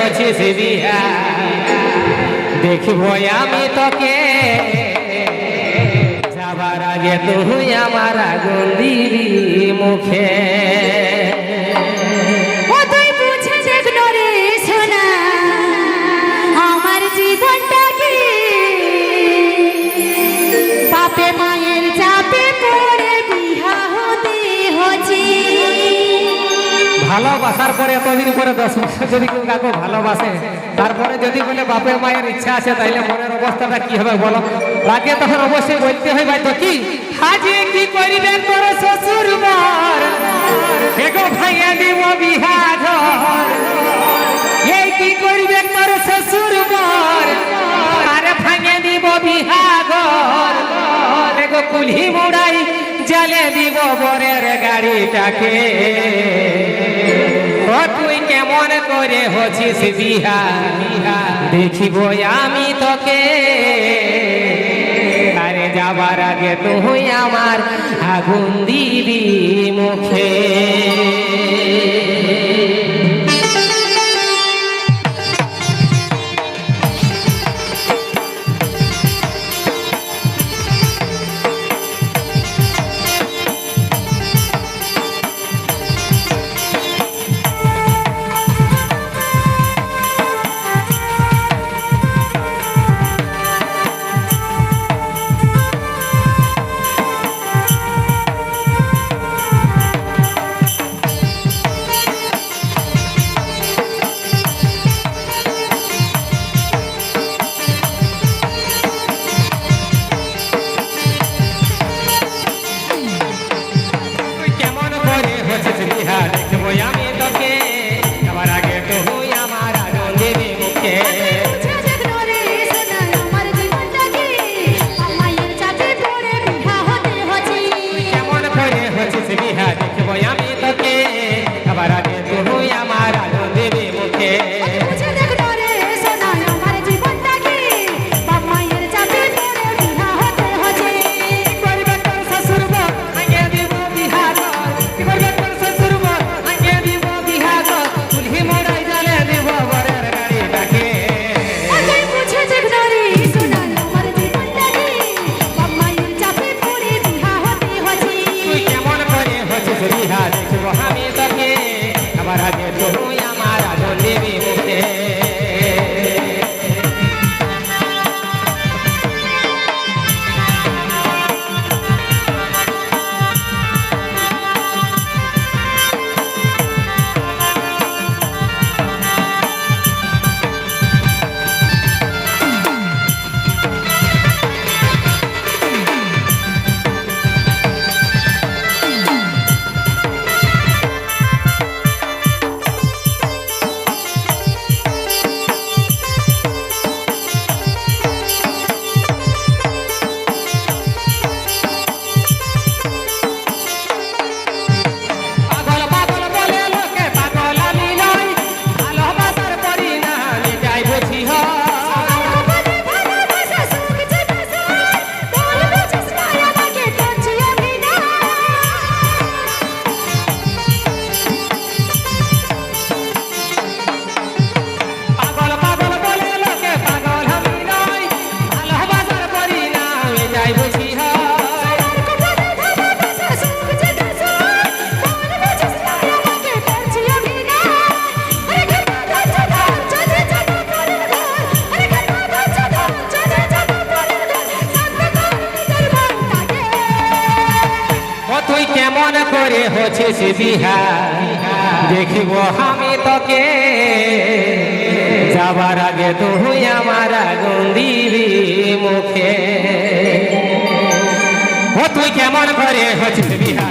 হচ্ছিস বিহা দেখব আমি তোকে যাবার আগে তুই আমার আগুন দিবি মুখে বাপে মায়ের চাপে পড়ে বিহা হতে হচ্ছে। ভালোবাসার পরে এতদিন পরে 10 বছর যদি কেউ কাউকে ভালোবাসে তারপরে যদি বলে বাপে মায়ের ইচ্ছা আছে তাইলে মনের অবস্থাটা কি হবে বলো? লাগে তখন অবশ্যই বলতে হয় ভাই তো কি হাজি কি করিবে তোর শ্বশুর বর এগো ভাইয়া দিব বিহা ঘর এই কি করিবে তোর শ্বশুর বর আরে ভাইয়া দিব বিহা ঘর এগো কুলহি মুড়াই জ্বালে দিব বরের গাড়িটাকে ও তুই কেমন করে হচ্ছিস বিহা দেখিব আমি তোকে আরে যাবার আগে তুই আমার আগুন দিবি মুখে করে হচ্ছিস বিহা দেখিব আমি তোকে যাবার আগে তুই আমার আগুন দিবি মুখে ও তুই কেমন করে হচ্ছিস বিহা